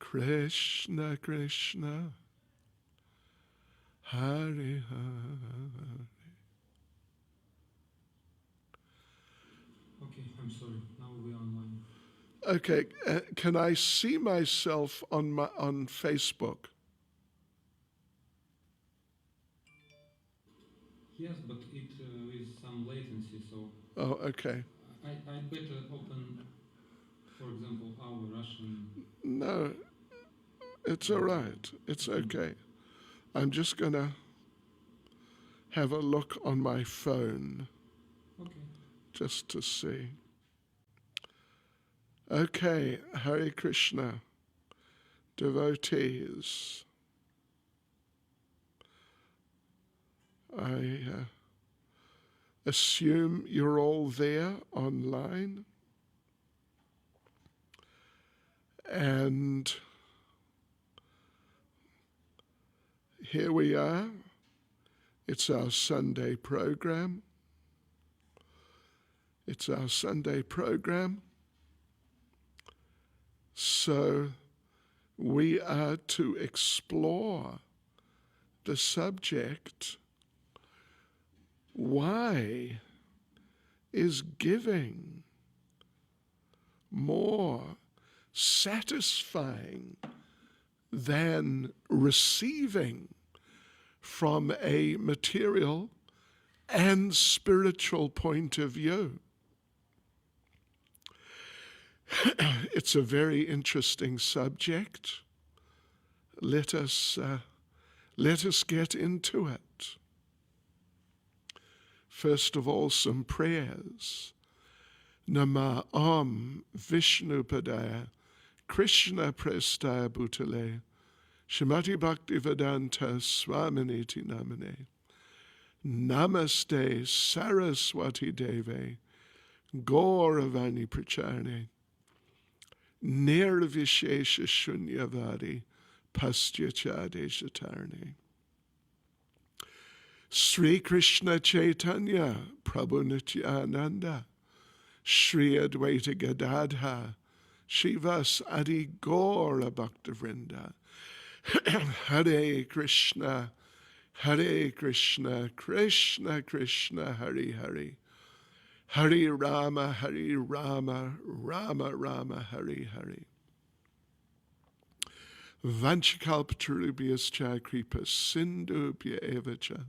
Krishna Krishna, Hare Hare. Okay, I'm sorry. Now we're online. Okay, can I see myself on Facebook? Yes, but it with some latency, so Oh, okay. I'd better open, for example, our Russian. No, it's all right. It's okay. I'm just going to have a look on my phone Okay. just to see. Okay, Hare Krishna, devotees. I assume you're all there online. And here we are. It's our Sunday program. It's our Sunday program. So we are to explore the subject, why is giving more satisfying than receiving from a material and spiritual point of view? It's a very interesting subject. Let us get into it. First of all, some prayers. Nama Om Vishnu Padaya Krishna Prestaya Bhutale Shrimati Bhakti Vedanta Swaminiti Namane Namaste Saraswati Deve Gauravani Pracharne Nirvishesha Shunyavadi Pastyachadeshatarne. Sri Krishna Caitanya Prabhu Nityananda Shri Advaita Gadadha Shivas Adi Gaura Bhaktavrinda. Hare Krishna, Hare Krishna, Krishna Krishna, Hare Hare. Hare Rama, Hare Rama, Rama Rama, Hare Hare. Vanchakalpatarubhyascha kripa sindhubhya evacha.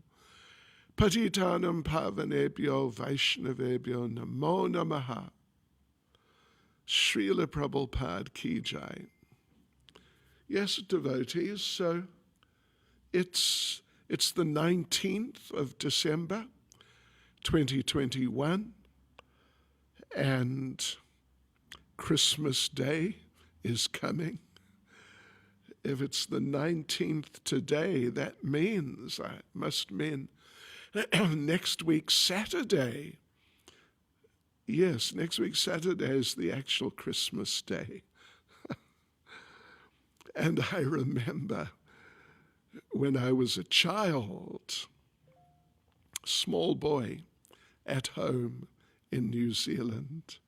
Patitanam pavanebhyo vaishnavebhyo namo namaha. Srila Prabhupada ki jai. Yes, devotees, so it's the 19th of December, 2021, and Christmas Day is coming. If it's the 19th today, that must mean next week Saturday. Yes, next week Saturday is the actual Christmas Day. And I remember when I was a child, small boy at home in New Zealand,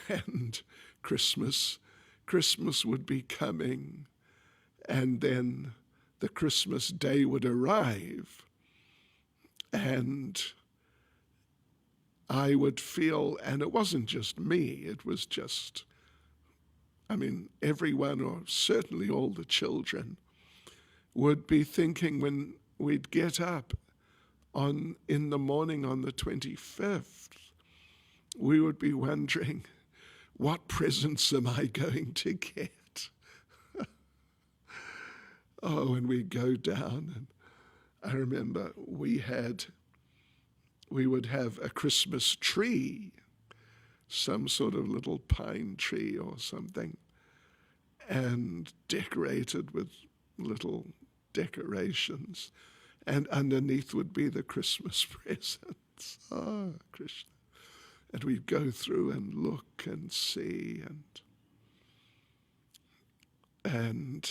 and Christmas would be coming, and then the Christmas day would arrive, and I would feel, and it wasn't just me, it was just, everyone, or certainly all the children, would be thinking when we'd get up in the morning on the 25th, we would be wondering, what presents am I going to get? Oh, and we'd go down, and I remember we would have a Christmas tree, some sort of little pine tree or something, and decorated with little decorations, and underneath would be the Christmas presents. Oh, Krishna. And we'd go through and look and see, and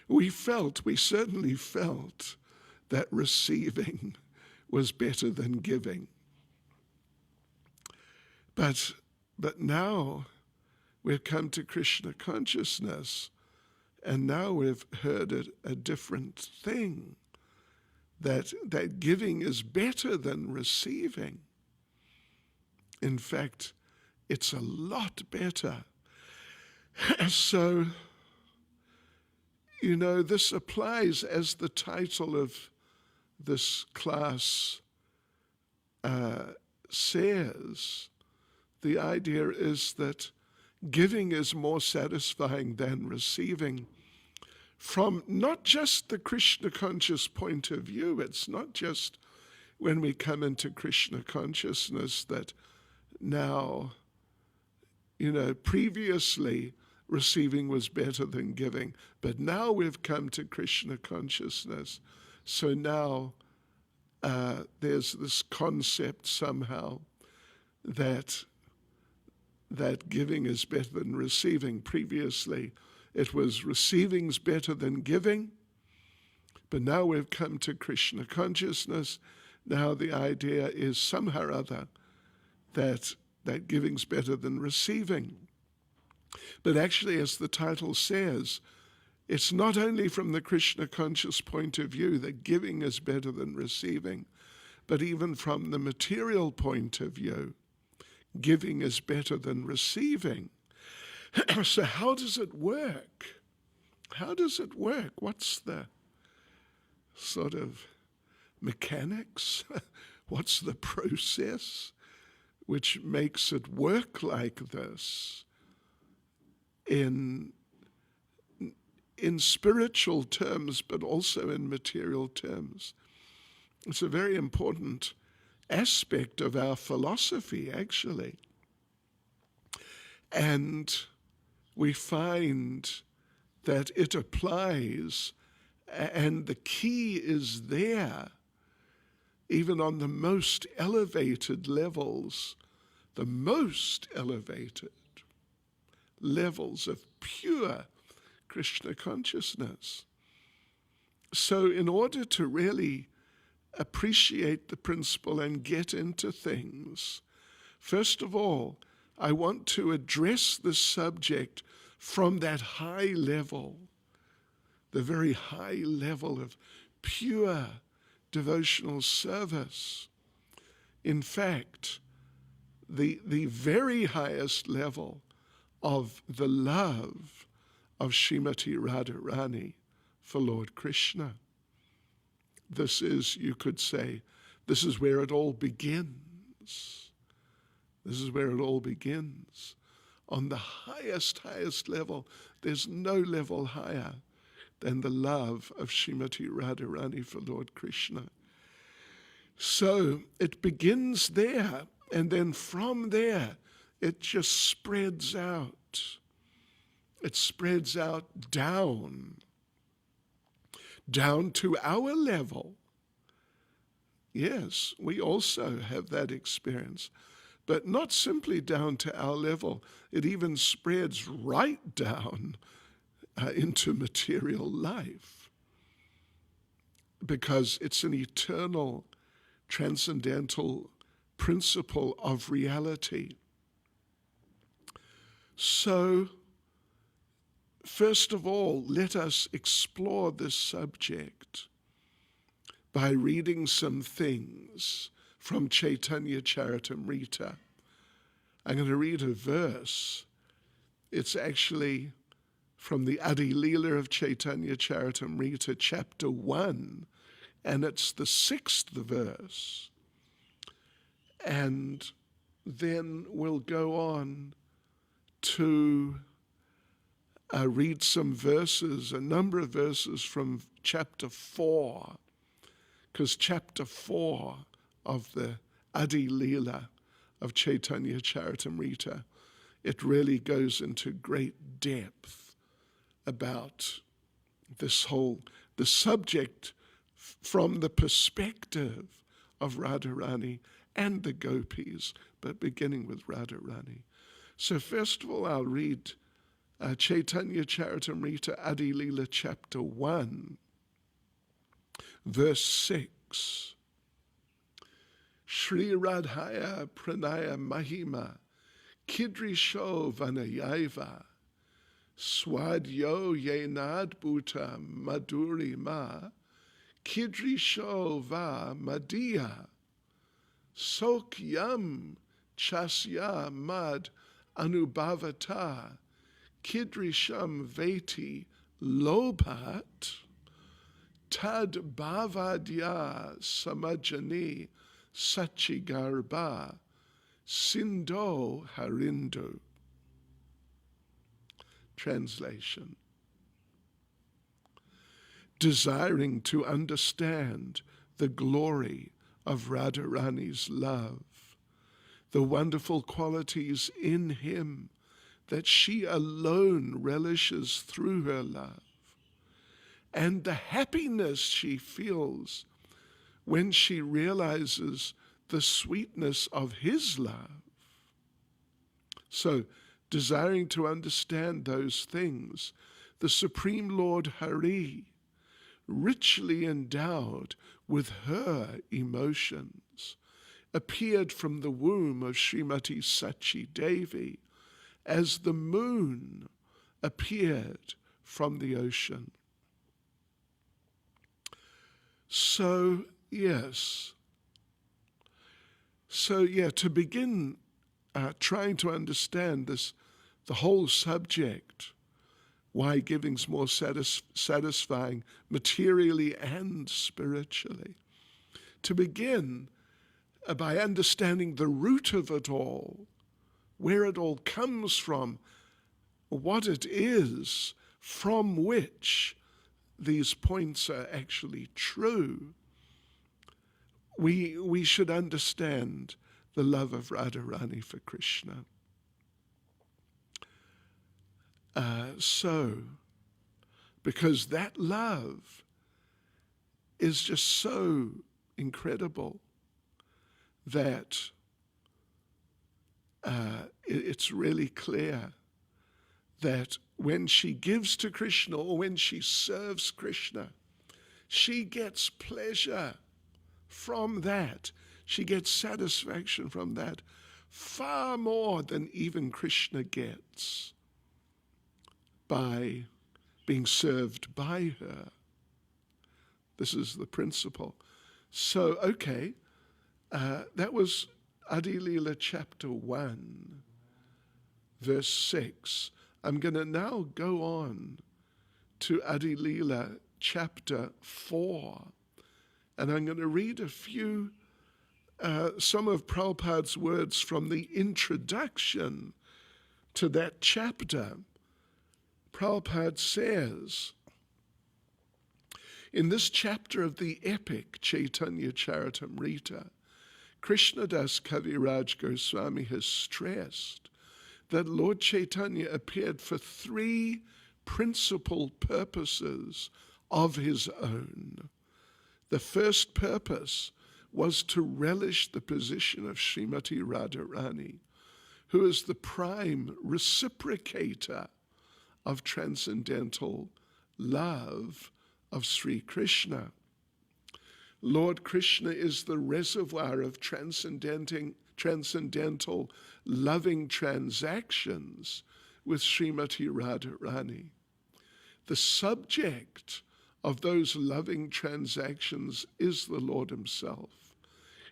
we certainly felt that receiving was better than giving. But now we've come to Krishna consciousness, and now we've heard a different thing, that giving is better than receiving. In fact, it's a lot better. So, this applies, as the title of this class says. The idea is that giving is more satisfying than receiving, from not just the Krishna conscious point of view. It's not just when we come into Krishna consciousness that now, previously receiving was better than giving, but now we've come to Krishna consciousness. So now there's this concept somehow that giving is better than receiving. Previously, it was receiving's better than giving, but now we've come to Krishna consciousness. Now the idea is somehow or other that giving's better than receiving. But actually, as the title says, it's not only from the Krishna conscious point of view that giving is better than receiving, but even from the material point of view, giving is better than receiving. So how does it work? How does it work? What's the sort of mechanics? What's the process which makes it work like this in spiritual terms, but also in material terms? It's a very important aspect of our philosophy, actually. And we find that it applies, and the key is there, even on the most elevated levels, the most elevated levels of pure Krishna consciousness. So in order to really appreciate the principle and get into things, first of all, I want to address the subject from that high level, the very high level of pure devotional service. In fact, the very highest level of the love of Srimati Radharani for Lord Krishna. This is, you could say, this is where it all begins. This is where it all begins. On the highest level, there's no level higher than the love of Srimati Radharani for Lord Krishna. So it begins there, and then from there, it just spreads out. It spreads out down to our level. Yes, we also have that experience, but not simply down to our level. It even spreads right down into material life, because it's an eternal, transcendental principle of reality. So, first of all, let us explore this subject by reading some things from Caitanya Charitamrita. I'm going to read a verse. It's actually from the Adi Leela of Caitanya Charitamrita, chapter 1, and it's the 6th verse. And then we'll go on to read some verses, a number of verses from chapter 4, because chapter 4 of the Adi Leela of Caitanya Charitamrita, it really goes into great depth about the subject from the perspective of Radharani and the gopis, but beginning with Radharani. So first of all, I'll read Caitanya Charitamrita Adi Leela chapter 1, verse 6. Shri Radhaya Pranaya Mahima Kidrisho vanayaiva, swadyo yenad bhuta maduri ma, Kidrisho va madhya, sokyam chasya mad anubhavata, Kidrisham veti lobat, tad bhavadya samajani sachigarba, sindo harindu. Translation. Desiring to understand the glory of Radharani's love, the wonderful qualities in him that she alone relishes through her love, and the happiness she feels when she realizes the sweetness of his love. So, desiring to understand those things, the Supreme Lord Hari, richly endowed with her emotions, appeared from the womb of Srimati Sachi Devi as the moon appeared from the ocean. So, yes. To begin trying to understand this, the whole subject, why giving's more satisfying materially and spiritually. To begin by understanding the root of it all, where it all comes from, what it is from which these points are actually true, we should understand the love of Radharani for Krishna. Because that love is just so incredible that it's really clear that when she gives to Krishna or when she serves Krishna, she gets pleasure from that. She gets satisfaction from that far more than even Krishna gets by being served by her. This is the principle. So, okay, that was Adi Leela chapter 1, verse 6. I'm going to now go on to Adi Leela chapter 4, and I'm going to read a few, some of Prabhupada's words from the introduction to that chapter. Prabhupada says, in this chapter of the epic Caitanya Charitamrita, Krishnadas Kaviraj Goswami has stressed that Lord Chaitanya appeared for three principal purposes of his own. The first purpose was to relish the position of Srimati Radharani, who is the prime reciprocator of transcendental love of Sri Krishna. Lord Krishna is the reservoir of transcendental loving transactions with Srimati Radharani. The subject of those loving transactions is the Lord himself,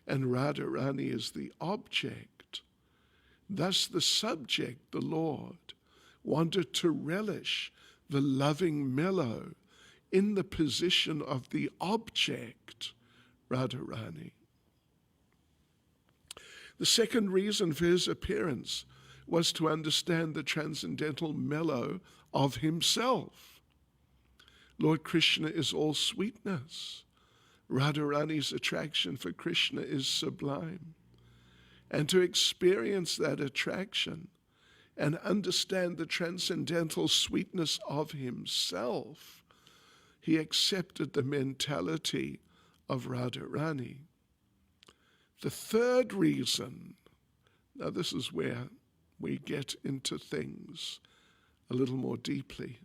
and Radharani is the object. Thus the subject, the Lord, wanted to relish the loving mellow in the position of the object, Radharani. The second reason for his appearance was to understand the transcendental mellow of himself. Lord Krishna is all sweetness. Radharani's attraction for Krishna is sublime. And to experience that attraction and understand the transcendental sweetness of himself, he accepted the mentality of Radharani. The third reason, now this is where we get into things a little more deeply.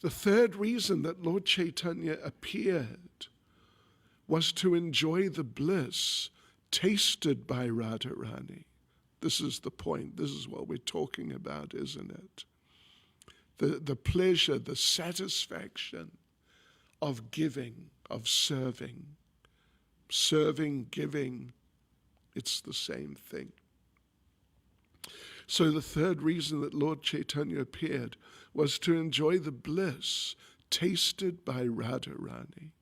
The third reason that Lord Chaitanya appeared was to enjoy the bliss tasted by Radharani. This is the point. This is what we're talking about, isn't it? The pleasure, the satisfaction of giving, of serving. Serving, giving, it's the same thing. So the third reason that Lord Caitanya appeared was to enjoy the bliss tasted by Radharani.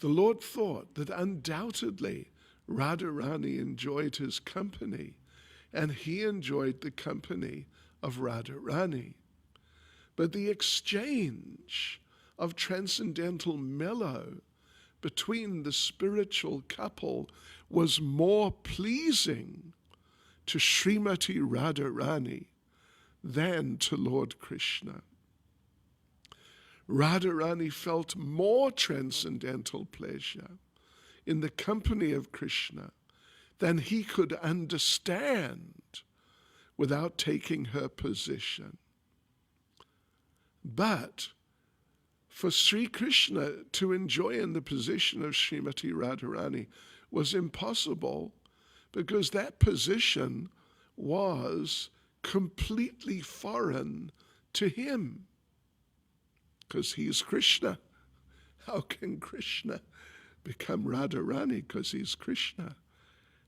The Lord thought that undoubtedly Radharani enjoyed his company, and he enjoyed the company of Radharani. But the exchange of transcendental mellow between the spiritual couple was more pleasing to Srimati Radharani than to Lord Krishna. Radharani felt more transcendental pleasure in the company of Krishna than he could understand without taking her position. But for Sri Krishna to enjoy in the position of Srimati Radharani was impossible, because that position was completely foreign to him, because he's Krishna. How can Krishna become Radharani because he's Krishna?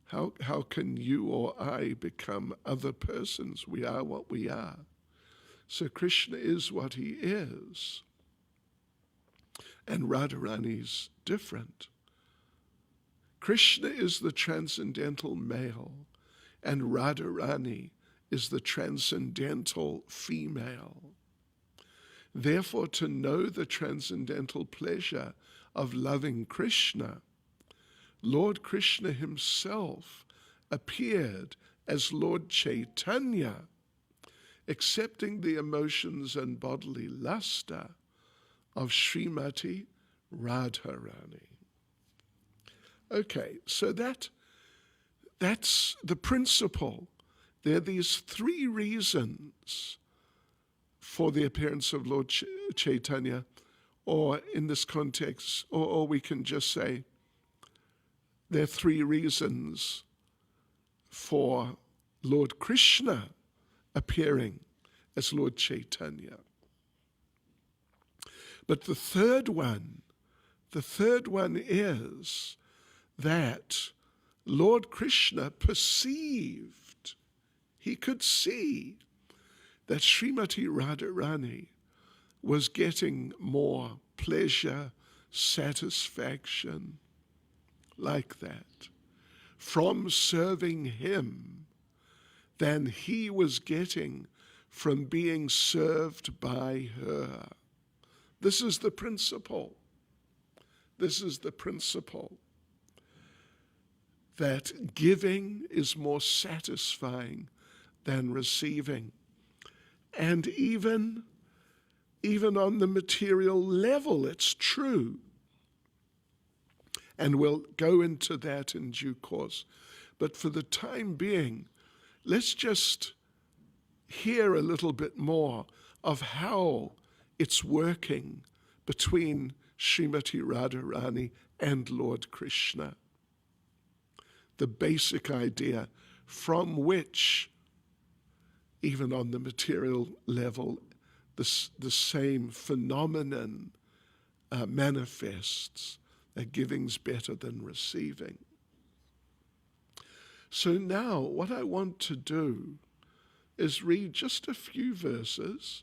How can you or I become other persons? We are what we are. So Krishna is what he is. And Radharani's different. Krishna is the transcendental male, and Radharani is the transcendental female. Therefore, to know the transcendental pleasure of loving Krishna, Lord Krishna himself appeared as Lord Caitanya, accepting the emotions and bodily luster of Srimati Radharani. Okay, so that's the principle. There are these three reasons for the appearance of Lord Caitanya, or in this context, or we can just say there are three reasons for Lord Krishna appearing as Lord Caitanya. But the third one is that Lord Krishna perceived, he could see that Srimati Radharani was getting more pleasure, satisfaction, like that, from serving him than he was getting from being served by her. This is the principle. This is the principle that giving is more satisfying than receiving. And even on the material level, it's true. And we'll go into that in due course. But for the time being, let's just hear a little bit more of how it's working between Srimati Radharani and Lord Krishna. The basic idea from which, even on the material level, the same phenomenon manifests, that giving's better than receiving. So now what I want to do is read just a few verses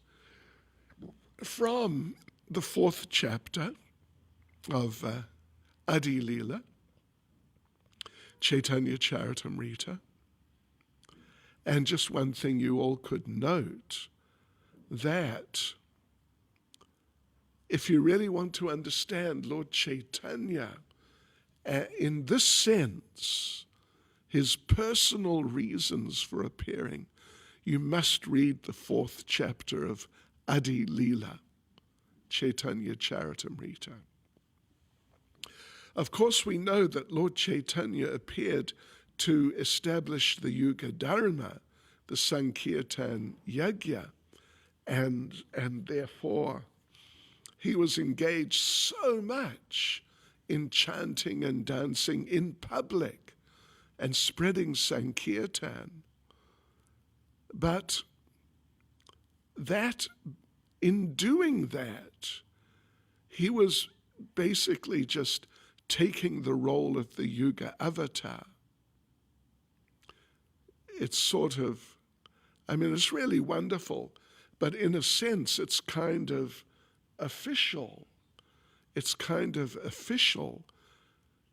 from the 4th chapter of Adi Leela, Caitanya Charitamrita. And just one thing you all could note, that if you really want to understand Lord Caitanya in this sense, his personal reasons for appearing, you must read the 4th chapter of Adi Leela, Caitanya Charitamrita. Of course, we know that Lord Caitanya appeared to establish the Yuga Dharma, the Sankirtan Yajna, and therefore he was engaged so much in chanting and dancing in public and spreading Sankirtan. But that, in doing that, he was basically just taking the role of the Yuga avatar. It's sort of, it's really wonderful, but in a sense, it's kind of official. It's kind of official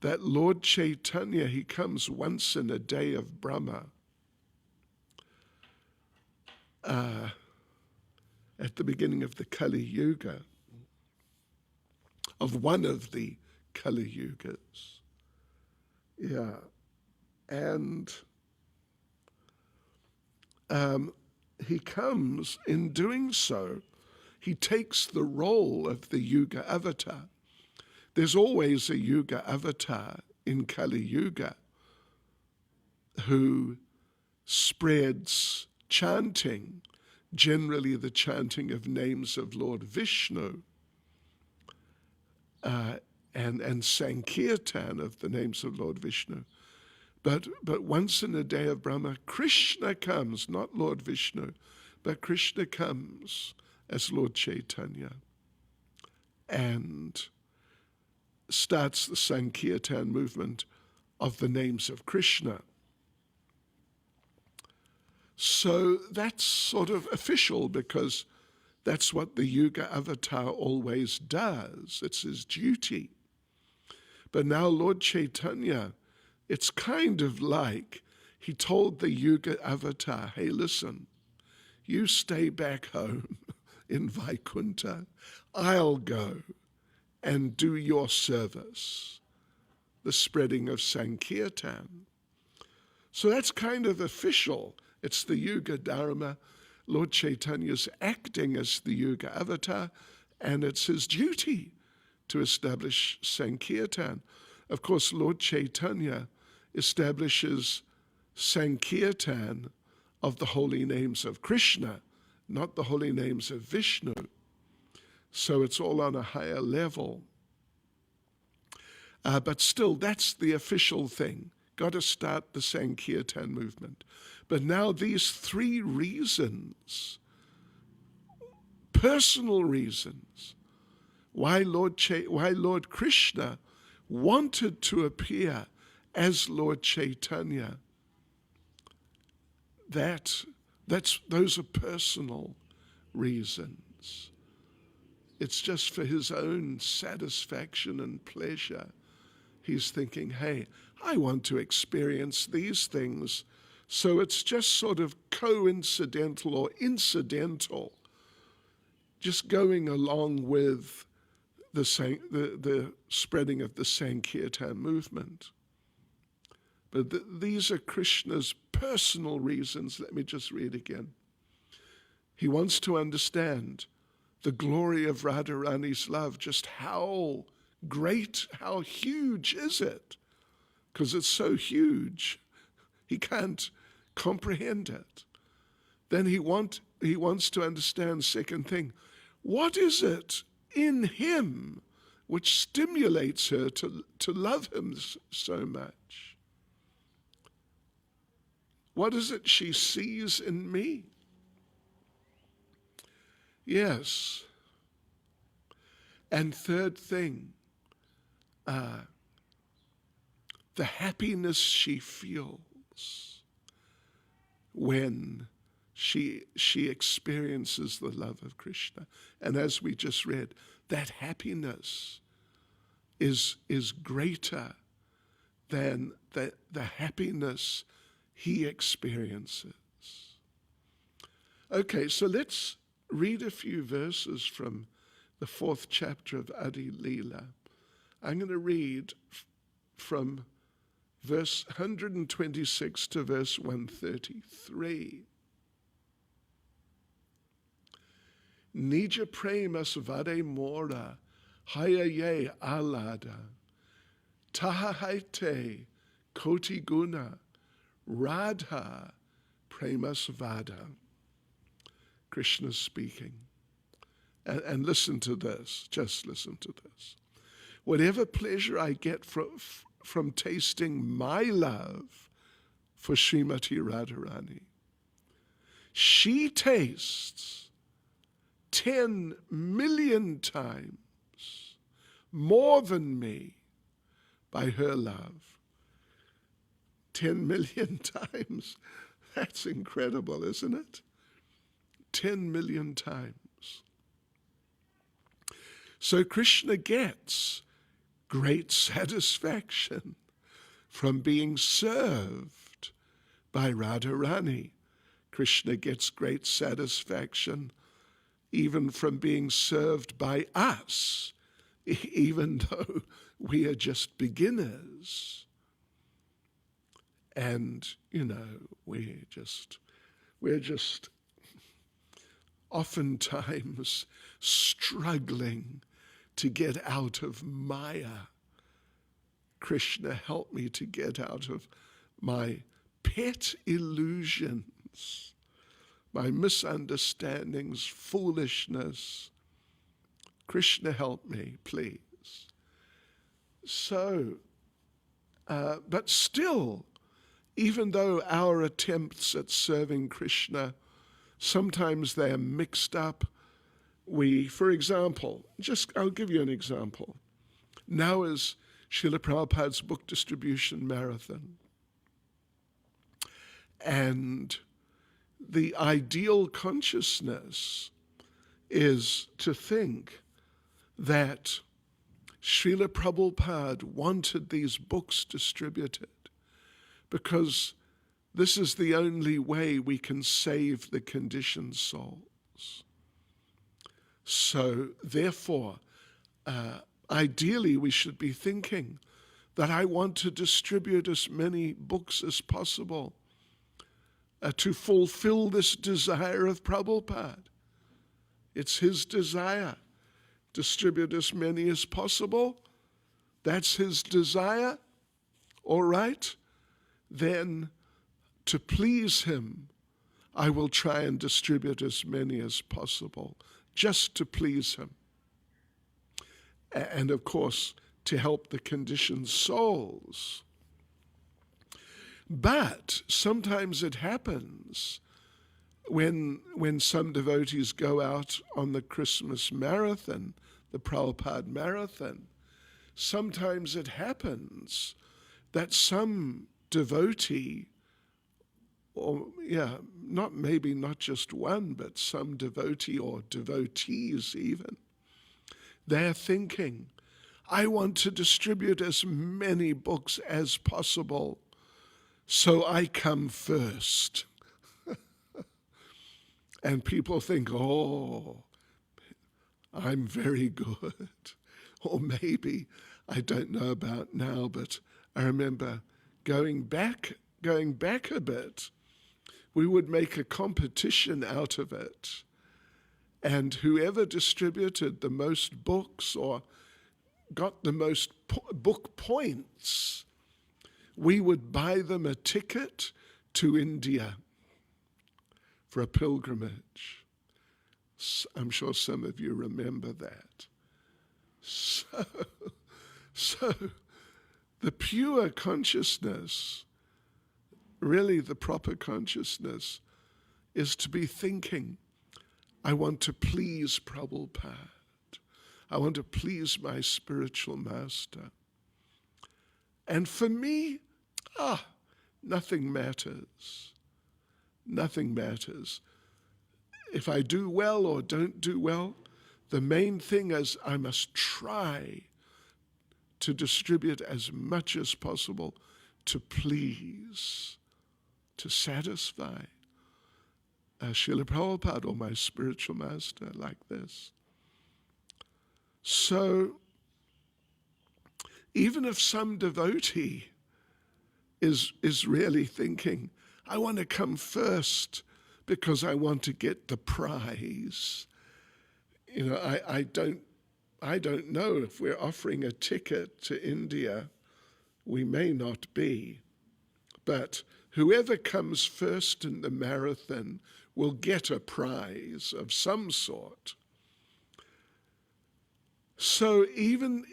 that Lord Caitanya, he comes once in a day of Brahma. At the beginning of the Kali Yuga, of one of the Kali Yugas. Yeah. And he comes, in doing so, he takes the role of the Yuga avatar. There's always a Yuga avatar in Kali Yuga who spreads chanting, generally the chanting of names of Lord Vishnu, and Sankirtan of the names of Lord Vishnu. But once in a day of Brahma, Krishna comes, not Lord Vishnu, but Krishna comes as Lord Caitanya and starts the Sankirtan movement of the names of Krishna. So that's sort of official because that's what the Yuga avatar always does. It's his duty. But now Lord Caitanya, it's kind of like he told the Yuga avatar, hey, listen, you stay back home in Vaikuntha. I'll go and do your service, the spreading of Sankirtan. So that's kind of official. It's the Yuga Dharma. Lord Chaitanya's acting as the Yuga avatar, and it's his duty to establish Sankirtan. Of course, Lord Caitanya establishes Sankirtan of the holy names of Krishna, not the holy names of Vishnu. So it's all on a higher level. But still, that's the official thing. Got to start the Sankirtan movement. But now these three reasons, personal reasons, why Lord Krishna wanted to appear as Lord Caitanya, those are personal reasons. It's just for his own satisfaction and pleasure. He's thinking, hey, I want to experience these things. So it's just sort of coincidental or incidental, just going along with the spreading of the Sankirtan movement. But these are Krishna's personal reasons. Let me just read again. He wants to understand the glory of Radharani's love, just how great, how huge is it? Because it's so huge, he can't comprehend it. Then he wants to understand, second thing, what is it in him which stimulates her to love him so much? What is it she sees in me? Yes. And third thing, the happiness she feels when she experiences the love of Krishna. And as we just read, that happiness is greater than the happiness he experiences. Okay, so let's read a few verses from the 4th chapter of Adi Leela. I'm going to read from verse 126 to verse 133. Nija premas vade mora, hayaye alada, tahahaite koti guna, radha premas vada. Krishna speaking. And listen to this, just listen to this. Whatever pleasure I get from tasting my love, for Srimati Radharani. She tastes 10 million times more than me by her love. 10 million times. That's incredible, isn't it? 10 million times. So Krishna gets great satisfaction from being served by Radharani. Krishna gets great satisfaction even from being served by us, even though we are just beginners. And, we're just oftentimes struggling to get out of Maya. Krishna, help me to get out of my pet illusions, my misunderstandings, foolishness. Krishna, help me, please. So, but still, even though our attempts at serving Krishna, sometimes they're mixed up. For example, I'll give you an example. Now is Srila Prabhupada's book distribution marathon. And the ideal consciousness is to think that Srila Prabhupada wanted these books distributed because this is the only way we can save the conditioned souls. So, therefore, ideally we should be thinking that I want to distribute as many books as possible to fulfill this desire of Prabhupada. It's his desire. Distribute as many as possible. That's his desire. All right? Then, to please him, I will try and distribute as many as possible, just to please him. And of course, to help the conditioned souls. But sometimes it happens when some devotees go out on the Christmas marathon, the Prabhupada marathon, sometimes it happens that some devotee, not just one, but some devotee or devotees even, they're thinking, I want to distribute as many books as possible, so I come first. And people think, oh, I'm very good. Or maybe, I don't know about now, but I remember going back a bit, we would make a competition out of it. And whoever distributed the most books or got the most book points, we would buy them a ticket to India for a pilgrimage. I'm sure some of you remember that. So the pure consciousness, really the proper consciousness, is to be thinking, I want to please Prabhupada. I want to please my spiritual master. And for me, nothing matters. Nothing matters. If I do well or don't do well, the main thing is I must try to distribute as much as possible to please, to satisfy Srila Prabhupada or my spiritual master like this. So, even if some devotee is really thinking, I want to come first because I want to get the prize. I don't know if we're offering a ticket to India. We may not be. But whoever comes first in the marathon will get a prize of some sort. So even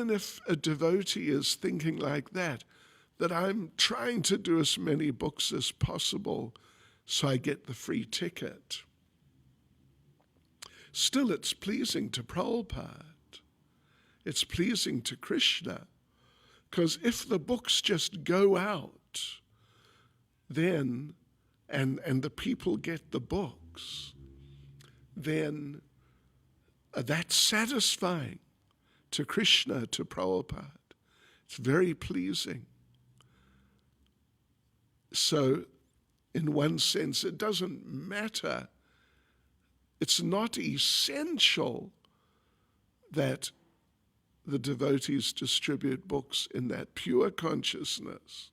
if a devotee is thinking like that, that I'm trying to do as many books as possible so I get the free ticket. Still, it's pleasing to Prabhupada. It's pleasing to Krishna. Because if the books just go out, then, and the people get the books, then that's satisfying to Krishna, to Prabhupada. It's very pleasing. So, in one sense, it doesn't matter. It's not essential that the devotees distribute books in that pure consciousness.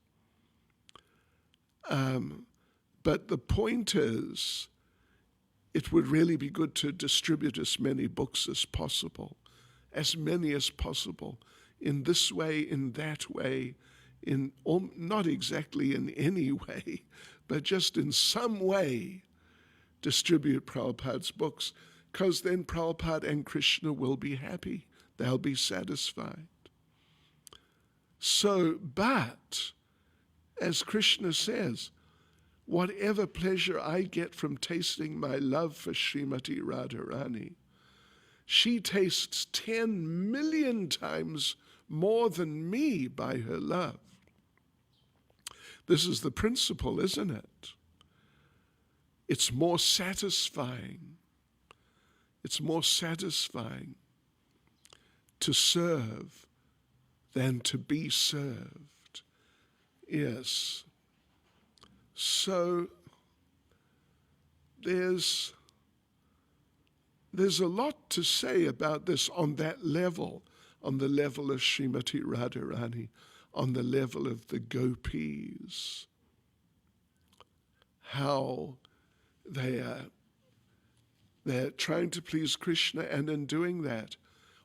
But the point is, it would really be good to distribute as many books as possible, as many as possible, in this way, in that way, not exactly in any way, but just in some way, distribute Prabhupada's books, because then Prabhupada and Krishna will be happy. They'll be satisfied. So, but, as Krishna says, whatever pleasure I get from tasting my love for Srimati Radharani, she tastes 10 million times more than me by her love. This is the principle, isn't it? It's more satisfying. It's more satisfying to serve than to be served. Yes. So there's a lot to say about this on that level, on the level of Srimati Radharani, on the level of the gopis, how they're trying to please Krishna, and in doing that,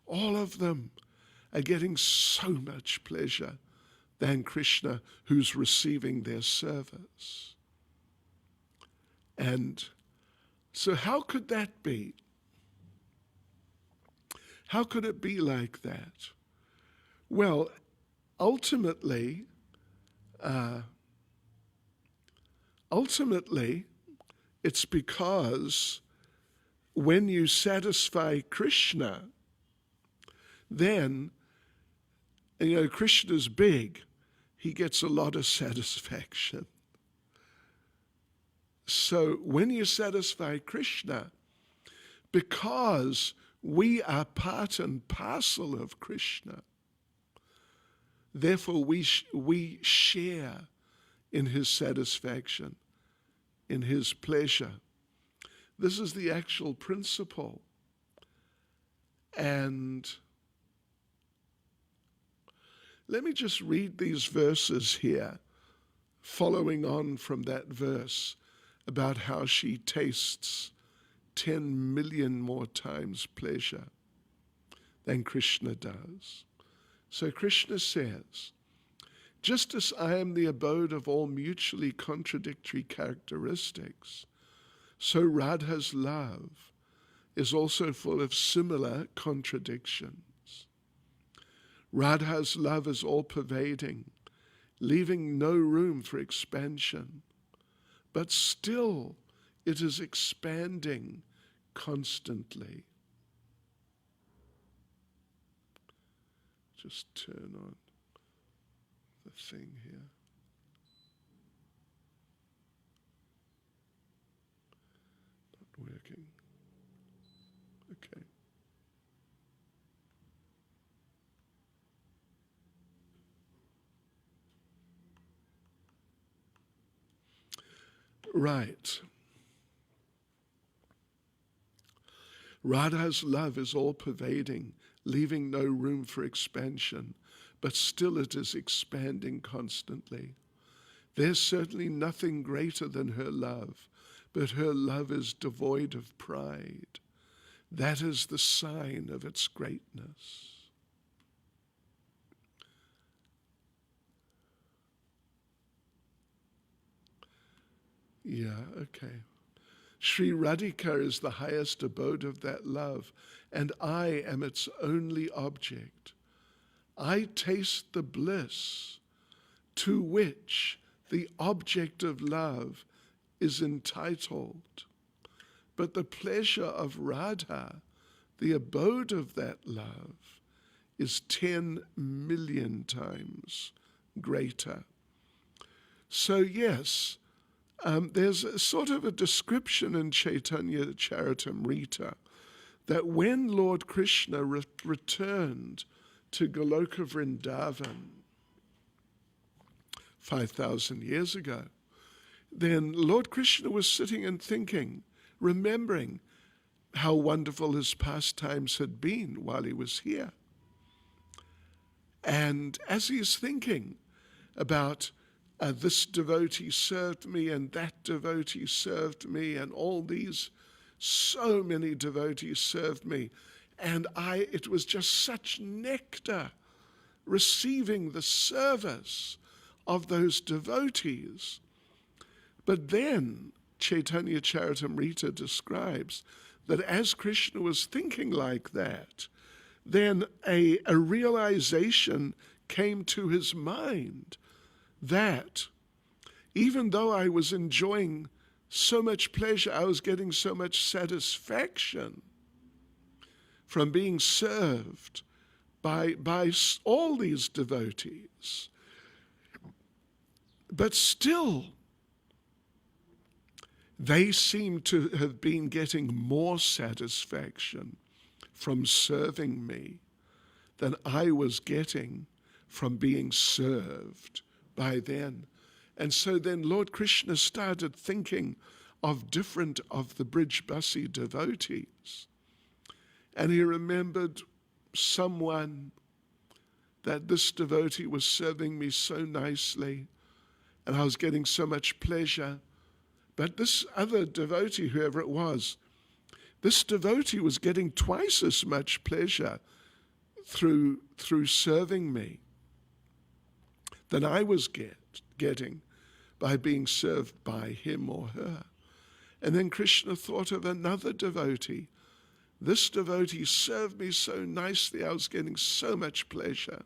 all of them are getting so much pleasure than Krishna, who's receiving their service. And so how could that be? How could it be like that? Well, ultimately, it's because when you satisfy Krishna, then, Krishna's big. He gets a lot of satisfaction. So when you satisfy Krishna, because we are part and parcel of Krishna, therefore we share in his satisfaction, in his pleasure. This is the actual principle. And let me just read these verses here, following on from that verse about how she tastes 10 million more times pleasure than Krishna does. So Krishna says, just as I am the abode of all mutually contradictory characteristics, so Radha's love is also full of similar contradictions. Radha's love is all-pervading, leaving no room for expansion, but still it is expanding constantly. Just turn on the thing here. Not working. Okay. Right. Radha's love is all-pervading, leaving no room for expansion, but still it is expanding constantly. There's certainly nothing greater than her love, but her love is devoid of pride. That is the sign of its greatness. Yeah, okay. Sri Radhika is the highest abode of that love, and I am its only object. I taste the bliss to which the object of love is entitled. But the pleasure of Radha, the abode of that love, is 10 million times greater. So yes, there's a sort of a description in Caitanya Charitamrita that when Lord Krishna returned to Goloka Vrindavan 5,000 years ago, then Lord Krishna was sitting and thinking, remembering how wonderful his pastimes had been while he was here. And as he's thinking about this devotee served me and that devotee served me and all these, so many devotees served me, and it was just such nectar receiving the service of those devotees. But then Caitanya Charitamrita describes that as Krishna was thinking like that, then a realization came to his mind that even though I was enjoying so much pleasure, I was getting so much satisfaction from being served by all these devotees, but still they seem to have been getting more satisfaction from serving me than I was getting from being served by them. And so then Lord Krishna started thinking of different of the Brijbasi devotees. And he remembered someone that this devotee was serving me so nicely and I was getting so much pleasure. But this other devotee, whoever it was, this devotee was getting twice as much pleasure through serving me than I was getting by being served by him or her. And then Krishna thought of another devotee. This devotee served me so nicely, I was getting so much pleasure.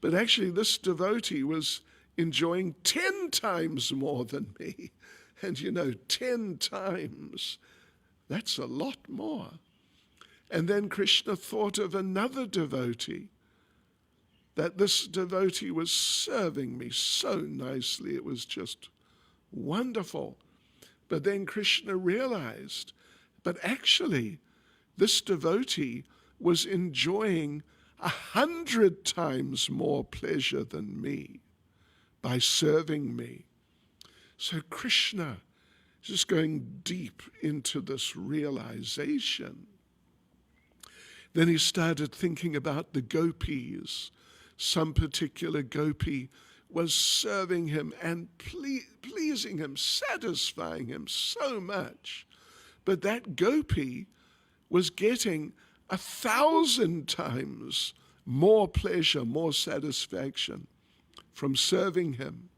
But actually this devotee was enjoying 10 times more than me. And 10 times, that's a lot more. And then Krishna thought of another devotee, that this devotee was serving me so nicely, it was just wonderful. But then Krishna realized, but actually, this devotee was enjoying 100 times more pleasure than me by serving me. So Krishna is just going deep into this realization. Then he started thinking about the gopis. Some particular gopi was serving him and pleasing him, satisfying him so much. But that gopi was getting 1,000 times more pleasure, more satisfaction from serving him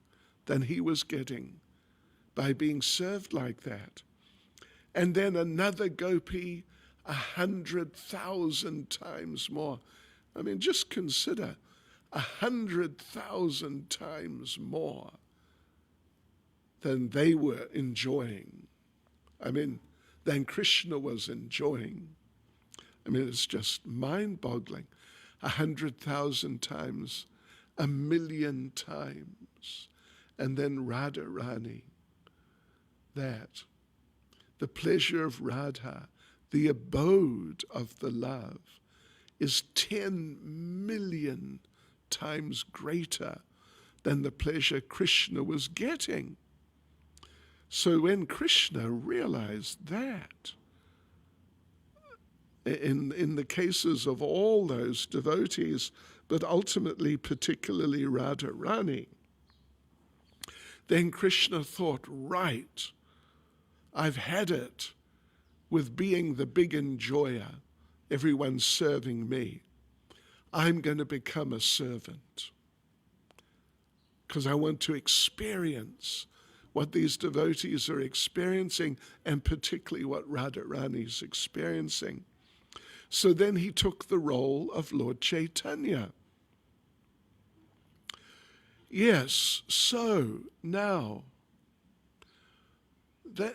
than he was getting by being served like that. And then another gopi, 100,000 times more. I mean, just consider 100,000 times more than they were enjoying. I mean, than Krishna was enjoying. I mean, it's just mind-boggling. 100,000 times, 1,000,000 times. And then Radharani, that. The pleasure of Radha, the abode of the love, is 10 million times greater than the pleasure Krishna was getting. So when Krishna realized that, in the cases of all those devotees, but ultimately particularly Radharani, then Krishna thought, right, I've had it with being the big enjoyer, everyone's serving me. I'm going to become a servant because I want to experience what these devotees are experiencing and particularly what Radharani is experiencing. So then he took the role of Lord Caitanya. Yes, so now,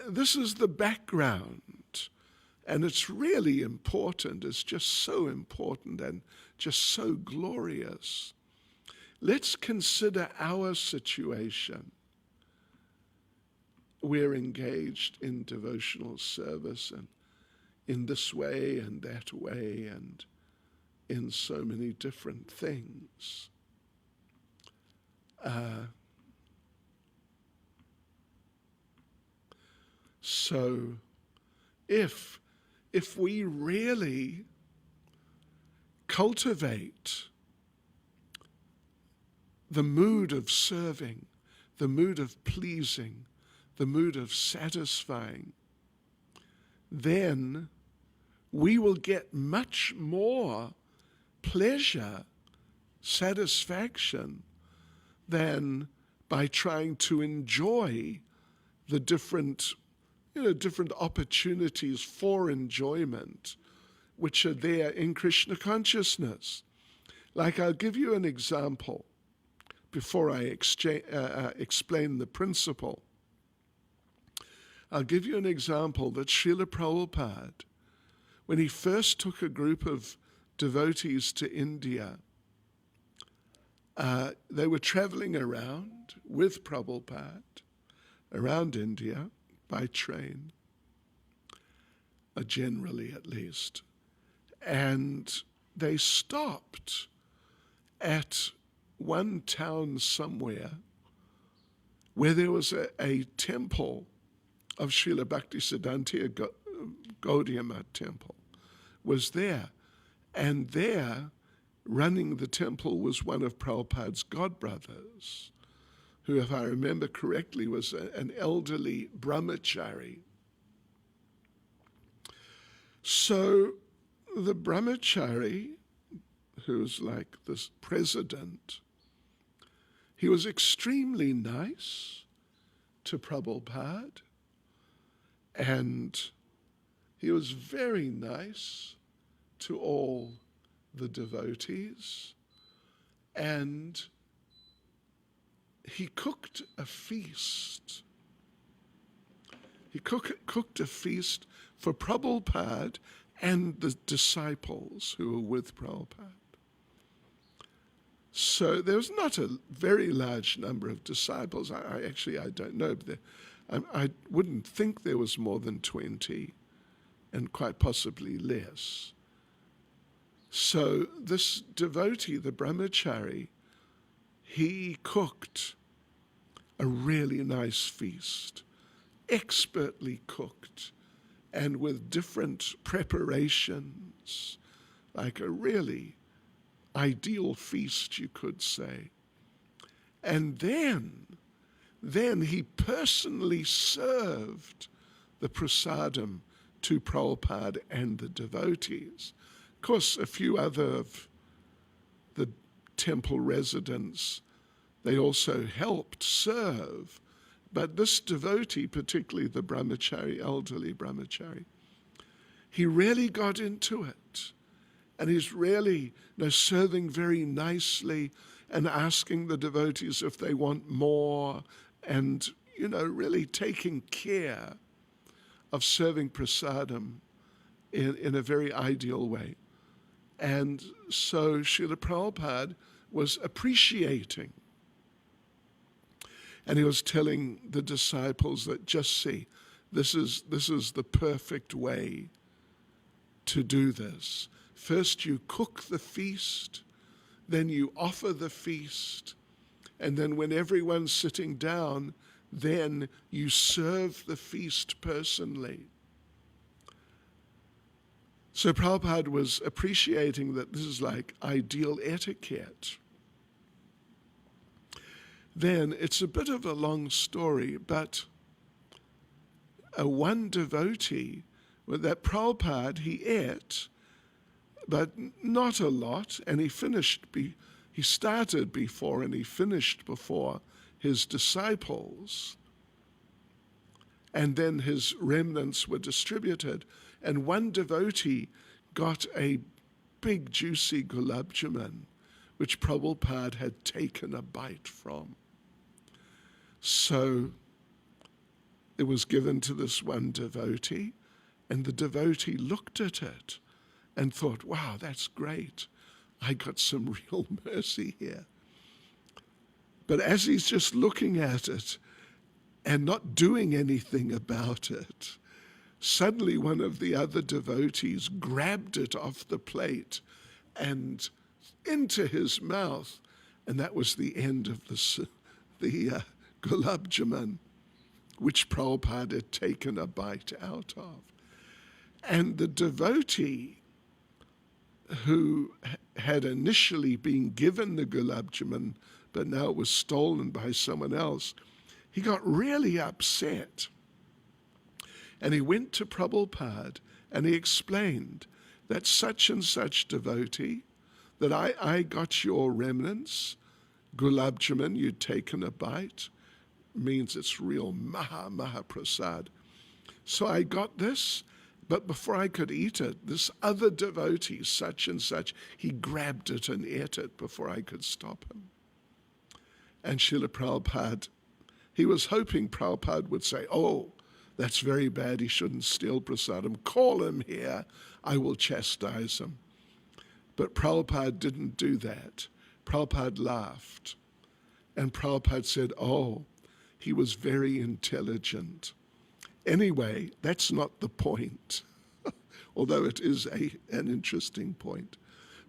this is the background, and it's really important. It's just so important and just so glorious. Let's consider our situation. We're engaged in devotional service and in this way and that way and in so many different things. So if we really cultivate the mood of serving, the mood of pleasing, the mood of satisfying, then we will get much more pleasure, satisfaction, than by trying to enjoy the different opportunities for enjoyment which are there in Krishna consciousness. Like, I'll give you an example before I explain the principle. I'll give you an example that Srila Prabhupada, when he first took a group of devotees to India, they were traveling around with Prabhupada around India by train, generally at least, and they stopped at one town somewhere where there was a temple of Srila Bhakti Siddhanta Gaudiya temple was there, and there running the temple was one of Prabhupada's godbrothers, who, if I remember correctly, was an elderly brahmachari. So the brahmachari, who's like this president, he was extremely nice to Prabhupada, and he was very nice to all the devotees, and he cooked a feast. He cooked a feast for Prabhupada and the disciples who were with Prabhupada. So there was not a very large number of disciples. I don't know, but I wouldn't think there was more than 20, and quite possibly less. So this devotee, the brahmachari, he cooked a really nice feast, expertly cooked, and with different preparations, like a really ideal feast, you could say. And then he personally served the prasadam to Prabhupada and the devotees. Of course, a few other of the temple residents, they also helped serve. But this devotee, particularly the brahmachari, elderly brahmachari, he really got into it. And he's really serving very nicely and asking the devotees if they want more, and really taking care of serving prasadam in a very ideal way. And so Srila Prabhupada was appreciating. And he was telling the disciples that, just see, this is the perfect way to do this. First you cook the feast, then you offer the feast, and then when everyone's sitting down, then you serve the feast personally. So Prabhupada was appreciating that this is like ideal etiquette. Then it's a bit of a long story, but one devotee, that Prabhupada, he ate, but not a lot, and he started before and he finished before his disciples. And then his remnants were distributed. And one devotee got a big juicy gulab jamun which Prabhupada had taken a bite from. So it was given to this one devotee, and the devotee looked at it and thought, wow, that's great. I got some real mercy here. But as he's just looking at it and not doing anything about it, suddenly one of the other devotees grabbed it off the plate and into his mouth, and that was the end of the gulab jamun, which Prabhupada had taken a bite out of. And the devotee who had initially been given the gulab jamun, but now it was stolen by someone else, he got really upset. And he went to Prabhupada and he explained that such and such devotee, that I got your remnants, gulab jamun, you'd taken a bite, means it's real maha prasad. So I got this, but before I could eat it, this other devotee, such and such, he grabbed it and ate it before I could stop him. And Srila Prabhupada, he was hoping Prabhupada would say, oh, that's very bad, he shouldn't steal prasadam. Call him here, I will chastise him. But Prabhupada didn't do that. Prabhupada laughed. And Prabhupada said, oh, he was very intelligent. Anyway, that's not the point, although it is an interesting point.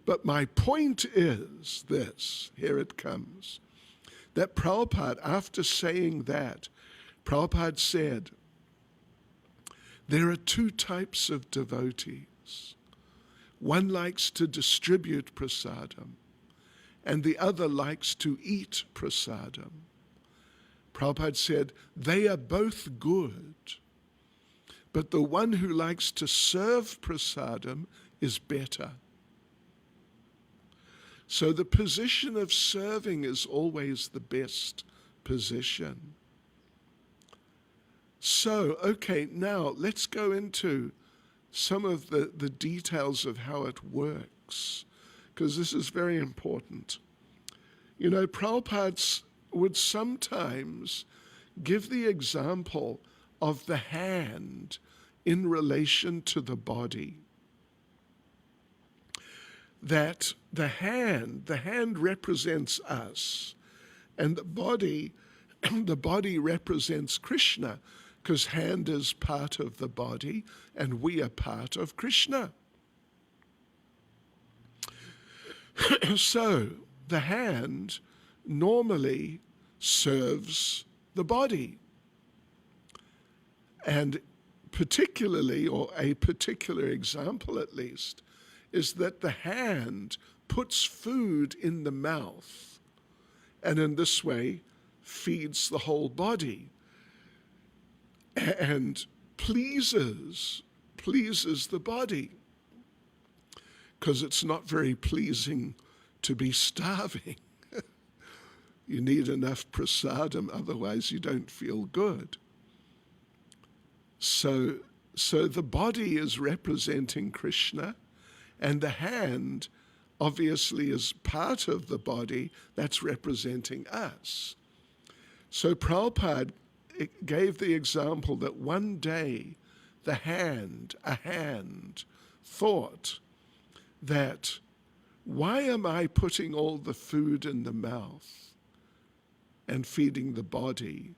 But my point is this, here it comes, that Prabhupada, after saying that, Prabhupada said, there are two types of devotees. One likes to distribute prasadam, and the other likes to eat prasadam. Prabhupada said, they are both good, but the one who likes to serve prasadam is better. So the position of serving is always the best position. So, okay, now let's go into some of the details of how it works, because this is very important. You know, Prabhupada would sometimes give the example of the hand in relation to the body. That the hand represents us, and the body represents Krishna, because hand is part of the body and we are part of Krishna. So the hand normally serves the body. And particularly, or a particular example at least, is that the hand puts food in the mouth and in this way feeds the whole body and pleases the body, because it's not very pleasing to be starving. You need enough prasadam, otherwise you don't feel good. So the body is representing Krishna, and the hand obviously is part of the body that's representing us. So Prabhupada gave the example that one day a hand thought that, why am I putting all the food in the mouth and feeding the body?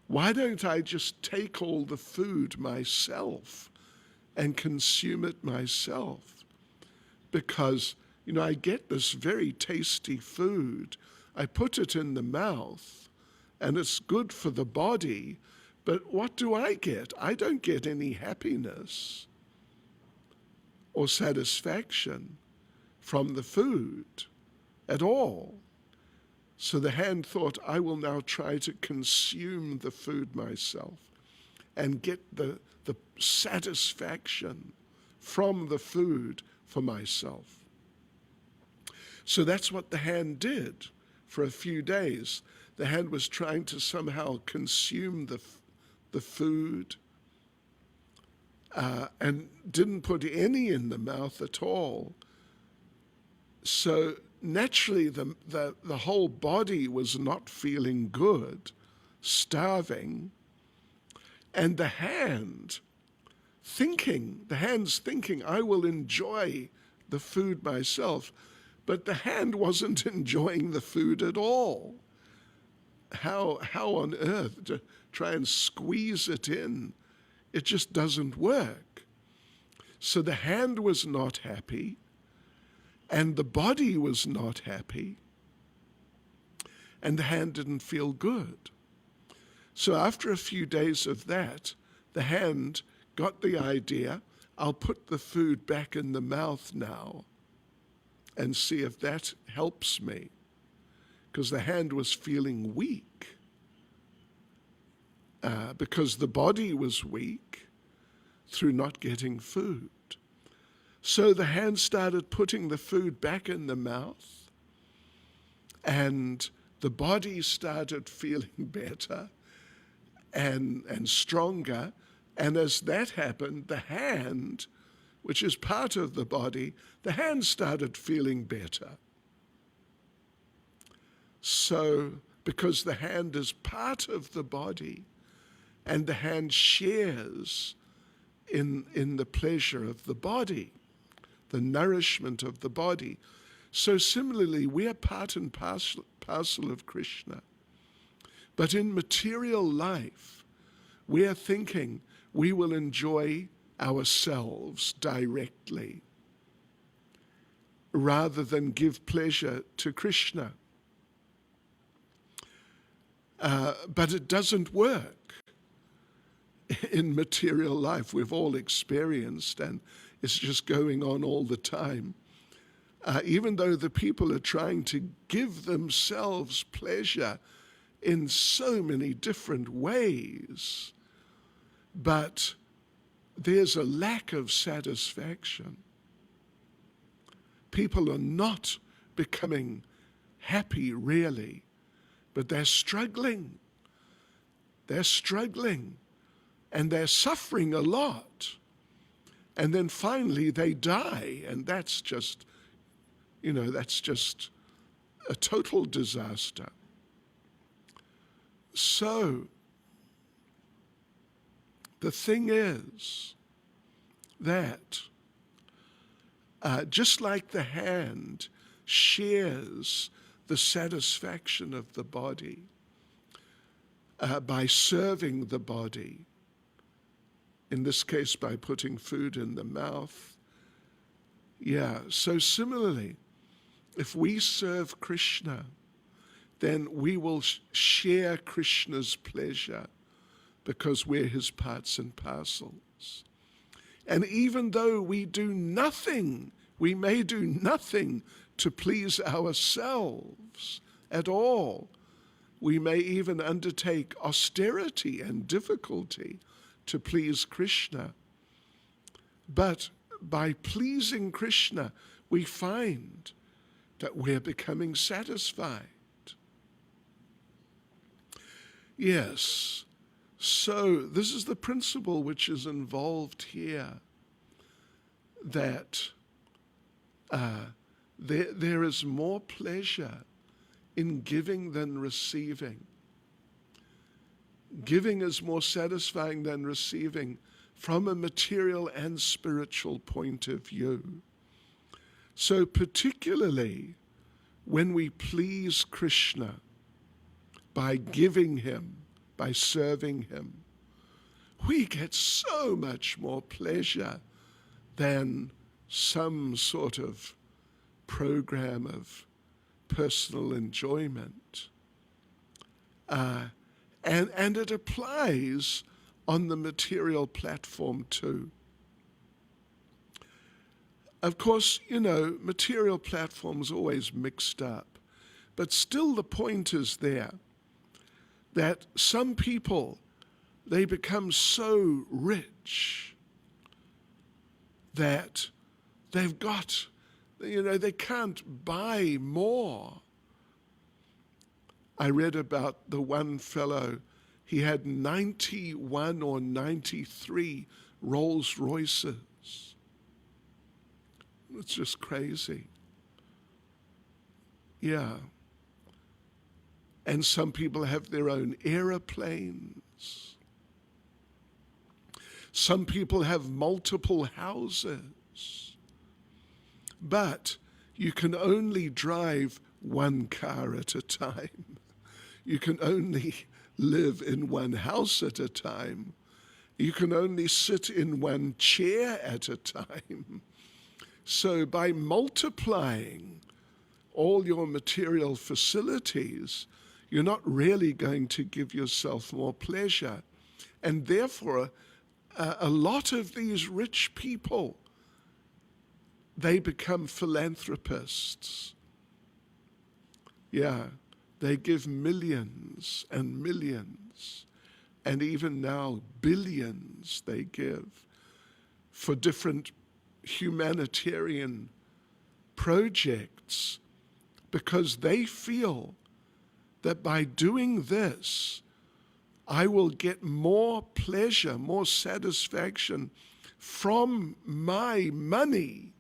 Why don't I just take all the food myself and consume it myself? Because, you know, I get this very tasty food, I put it in the mouth, and it's good for the body, but what do I get? I don't get any happiness or satisfaction from the food at all. So the hand thought, I will now try to consume the food myself and get the satisfaction from the food for myself. So that's what the hand did for a few days. The hand was trying to somehow consume the food and didn't put any in the mouth at all. So naturally the whole body was not feeling good, starving, and the hand's thinking, I will enjoy the food myself, but the hand wasn't enjoying the food at all. How on earth to try and squeeze it in? It just doesn't work. So the hand was not happy, and the body was not happy, and the hand didn't feel good. So after a few days of that, the hand got the idea, I'll put the food back in the mouth now and see if that helps me, because the hand was feeling weak, because the body was weak through not getting food. So the hand started putting the food back in the mouth, and the body started feeling better and stronger. And as that happened, the hand, which is part of the body, the hand started feeling better. So, because the hand is part of the body, and the hand shares in the pleasure of the body, the nourishment of the body. So similarly, we are part and parcel of Krishna. But in material life, we are thinking we will enjoy ourselves directly rather than give pleasure to Krishna. But it doesn't work in material life. We've all experienced, and it's just going on all the time. Even though the people are trying to give themselves pleasure in so many different ways, but there's a lack of satisfaction. People are not becoming happy really, but they're struggling. They're struggling, and they're suffering a lot. And then finally they die, and that's just a total disaster. So the thing is that just like the hand shares the satisfaction of the body by serving the body, in this case by putting food in the mouth. So similarly, if we serve Krishna, then we will share Krishna's pleasure because we're his parts and parcels. And even though we may do nothing to please ourselves at all, we may even undertake austerity and difficulty to please Krishna. But by pleasing Krishna, we find that we're becoming satisfied. Yes, so this is the principle which is involved here, that there is more pleasure in giving than receiving. Giving is more satisfying than receiving from a material and spiritual point of view. So particularly when we please Krishna by giving him, by serving him, we get so much more pleasure than some sort of program of personal enjoyment. And it applies on the material platform too. Of course, material platforms always mixed up, but still the point is there that some people, they become so rich that they've got, they can't buy more. I read about the one fellow, he had 91 or 93 Rolls Royces. It's just crazy. Yeah. And some people have their own aeroplanes. Some people have multiple houses. But you can only drive one car at a time. You can only live in one house at a time. You can only sit in one chair at a time. So by multiplying all your material facilities, you're not really going to give yourself more pleasure. And therefore, a lot of these rich people, they become philanthropists. Yeah, they give millions and millions, and even now billions they give for different humanitarian projects, because they feel that by doing this, I will get more pleasure, more satisfaction from my money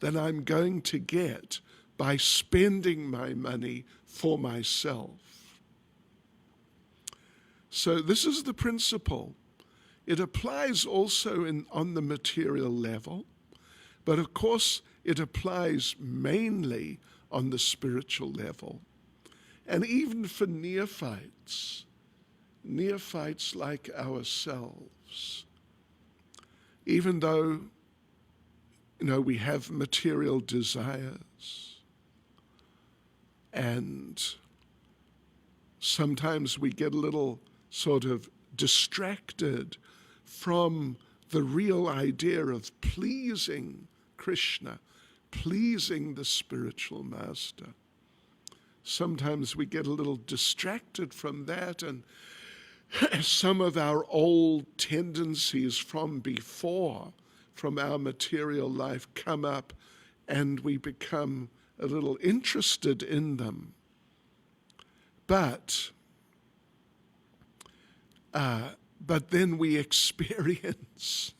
than I'm going to get by spending my money for myself. So this is the principle. It applies also on the material level, but of course it applies mainly on the spiritual level. And even for neophytes like ourselves, even though, we have material desires, and sometimes we get a little sort of distracted from the real idea of pleasing Krishna, pleasing the spiritual master. Sometimes we get a little distracted from that, and some of our old tendencies from before, from our material life, come up, and we become a little interested in them. But then we experience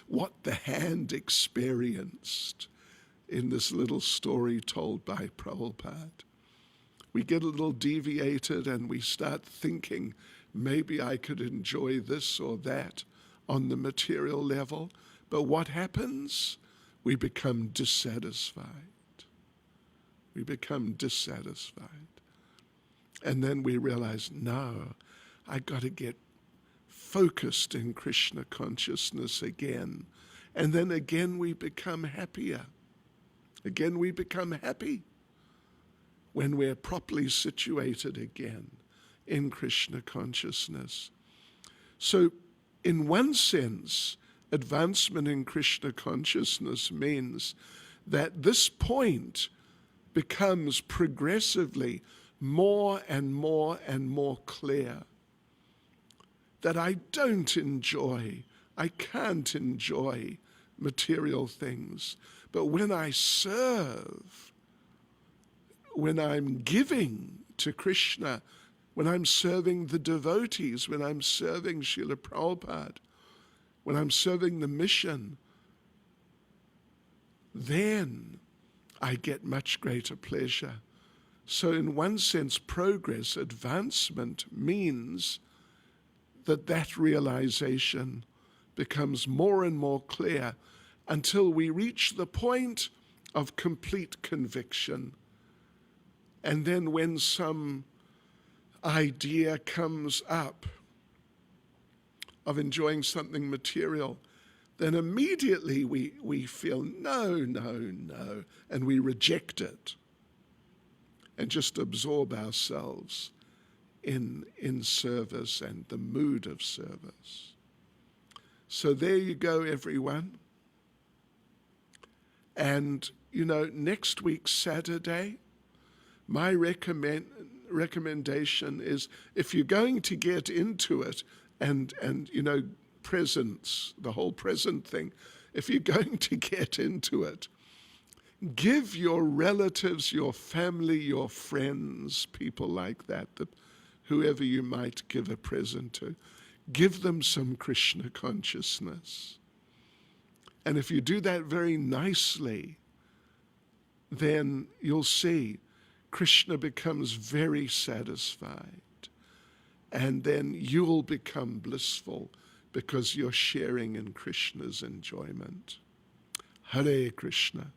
what the hand experienced in this little story told by Prabhupada. We get a little deviated and we start thinking, maybe I could enjoy this or that on the material level. But what happens? We become dissatisfied. We become dissatisfied. And then we realize, no, I got to get focused in Krishna consciousness again. And then again we become happier. Again we become happy when we're properly situated again in Krishna consciousness. So in one sense, advancement in Krishna consciousness means that this point becomes progressively more and more and more clear. That I can't enjoy material things. But when I serve, when I'm giving to Krishna, when I'm serving the devotees, when I'm serving Srila Prabhupada, when I'm serving the mission, then I get much greater pleasure. So in one sense, progress, advancement means that realization becomes more and more clear until we reach the point of complete conviction. And then when some idea comes up of enjoying something material, then immediately we feel, no, and we reject it and just absorb ourselves in service and the mood of service. So there you go, everyone. And, next week, Saturday, my recommendation is, if you're going to get into it and presents, the whole present thing, if you're going to get into it, give your relatives, your family, your friends, people like that whoever you might give a present to, give them some Krishna consciousness. And if you do that very nicely, then you'll see Krishna becomes very satisfied. And then you'll become blissful because you're sharing in Krishna's enjoyment. Hare Krishna.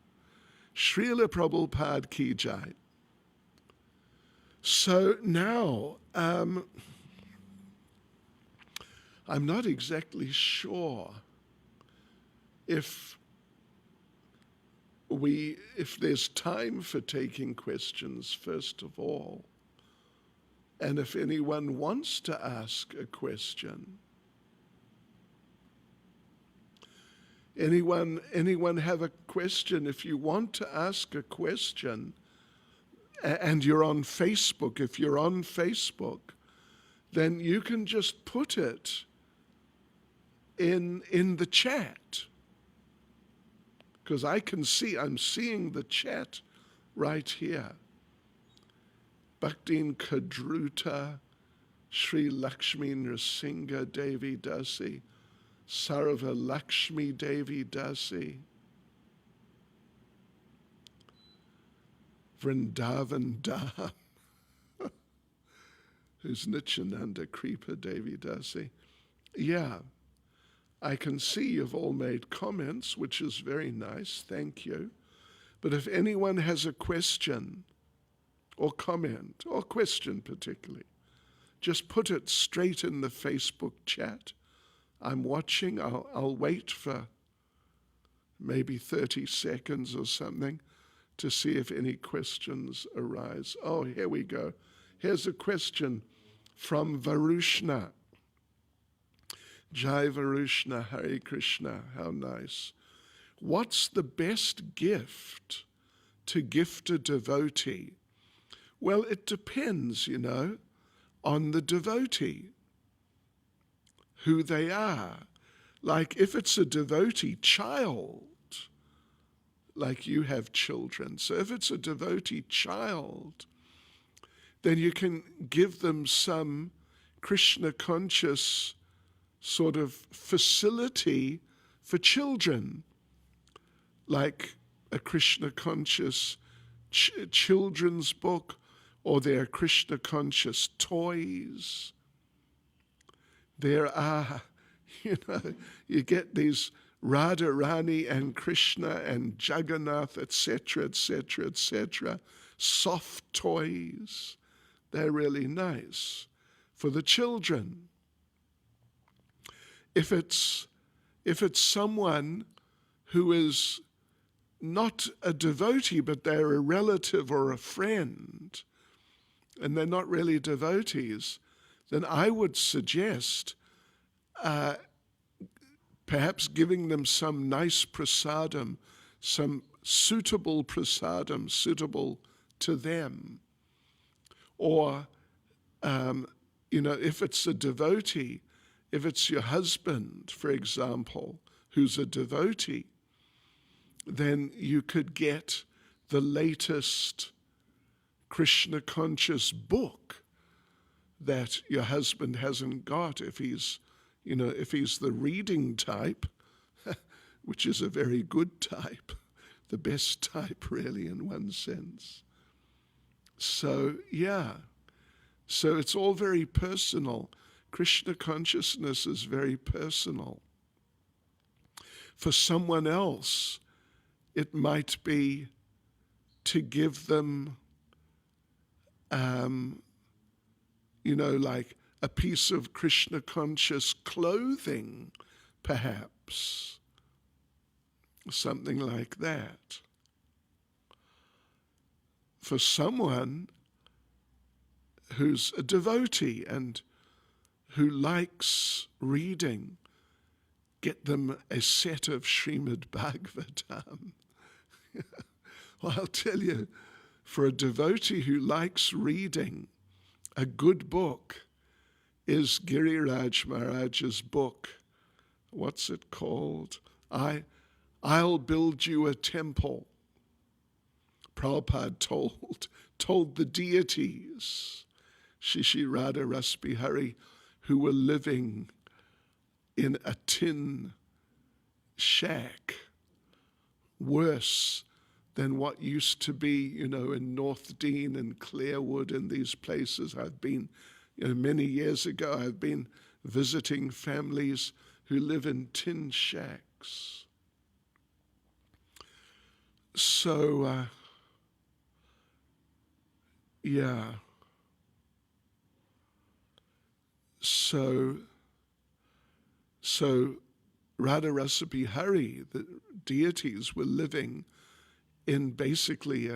Srila Prabhupada ki jai. So now, I'm not exactly sure if there's time for taking questions, first of all, and if anyone wants to ask a question. Anyone have a question? If you want to ask a question, and you're on Facebook, if you're on Facebook, then you can just put it in the chat. Because I'm seeing the chat right here. Bhakti Kadruta, Sri Lakshmi Nrsinga Devi Dasi, Sarva Lakshmi Devi Dasi, Vrindavan Dham, who's Nityananda Kripa Devi Dasi. Yeah, I can see you've all made comments, which is very nice, thank you. But if anyone has a question or comment, or question particularly, just put it straight in the Facebook chat. I'm watching, I'll wait for maybe 30 seconds or something to see if any questions arise. Oh, here we go. Here's a question from Varushna. Jai Varushna, Hare Krishna, how nice. What's the best gift to gift a devotee? Well, it depends, on the devotee, who they are. Like if it's a devotee child, like you have children, so if it's a devotee child, then you can give them some Krishna conscious sort of facility for children, like a Krishna conscious children's book, or their Krishna conscious toys. There are, you get these Radharani and Krishna and Jagannath, etc., etc., etc., soft toys. They're really nice for the children. If it's someone who is not a devotee, but they're a relative or a friend, and they're not really devotees, then I would suggest perhaps giving them some nice prasadam, some suitable prasadam, suitable to them. Or, if it's a devotee, if it's your husband, for example, who's a devotee, then you could get the latest Krishna conscious book that your husband hasn't got if he's the reading type, which is a very good type, the best type really in one sense. So, yeah. So it's all very personal. Krishna consciousness is very personal. For someone else, it might be to give them, like a piece of Krishna conscious clothing, perhaps. Something like that. For someone who's a devotee and who likes reading, get them a set of Srimad Bhagavatam. Well, I'll tell you, for a devotee who likes reading, a good book is Giriraj Maharaj's book. What's it called? I'll Build You a Temple. Prabhupada told the deities, Shishi Radha Rasbihari, who were living in a tin shack, worse than what used to be, in North Dean and Clarewood and these places. I've been, many years ago, I've been visiting families who live in tin shacks. So, yeah. So Radha Rasa Bihari, the deities were living in basically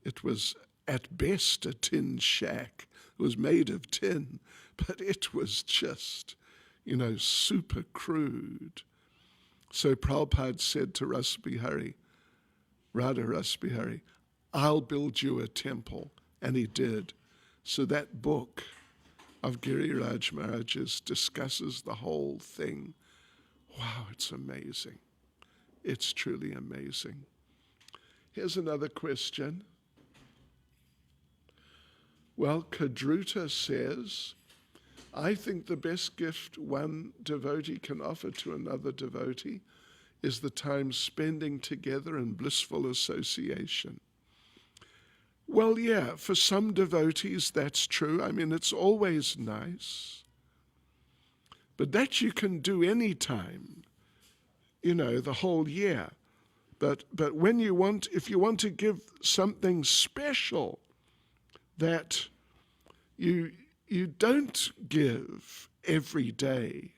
it was at best a tin shack. It was made of tin, but it was just, super crude. So Prabhupada said to Radha Rasa Bihari, I'll build you a temple. And he did. So that book of Giriraj Maharaj's discusses the whole thing. Wow, it's amazing. It's truly amazing. Here's another question. Well, Kadruta says, I think the best gift one devotee can offer to another devotee is the time spending together in blissful association. Well, yeah, for some devotees that's true. I mean, it's always nice. But that you can do any time, the whole year. But when if you want to give something special that you don't give every day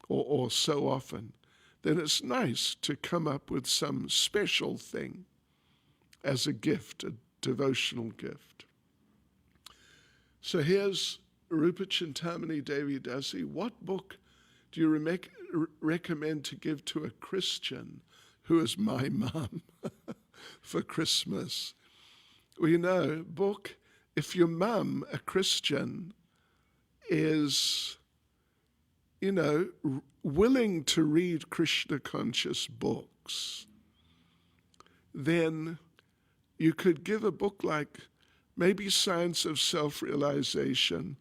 or so often, then it's nice to come up with some special thing as a gift, a devotional gift. So here's Rupa Chintamani Devi Dasi. What book do you recommend to give to a Christian who is my mum for Christmas? Well, book, if your mum, a Christian, is, willing to read Krishna-conscious books, then you could give a book like maybe Science of Self-Realization,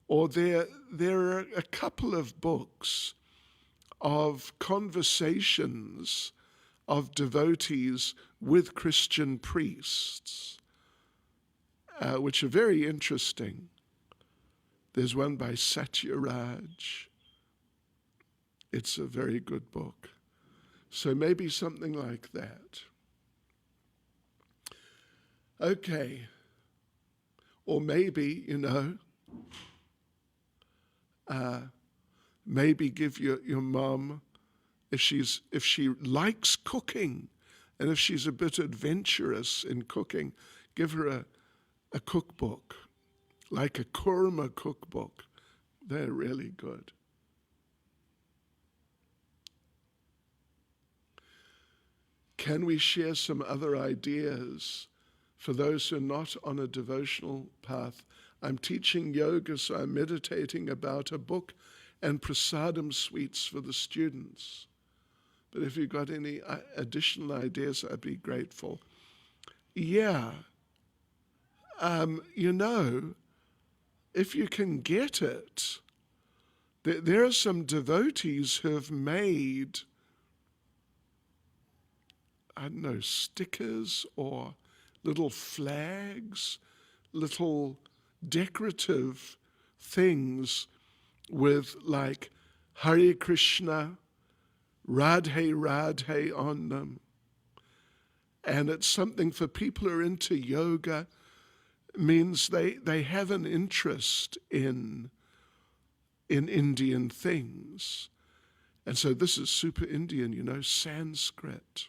or there are a couple of books of conversations of devotees with Christian priests, which are very interesting. There's one by Satyaraj. It's a very good book. So maybe something like that. Okay. Or maybe, maybe give your mom, if she likes cooking, and if she's a bit adventurous in cooking, give her a cookbook, like a kurma cookbook. They're really good. Can we share some other ideas for those who are not on a devotional path? I'm teaching yoga, so I'm meditating about a book and prasadam sweets for the students. But if you've got any additional ideas, I'd be grateful. Yeah. If you can get it, there are some devotees who have made, stickers or little flags, little decorative things with like Hare Krishna, Radhe Radhe on them. And it's something for people who are into yoga, means they have an interest in Indian things. And so this is super Indian, Sanskrit.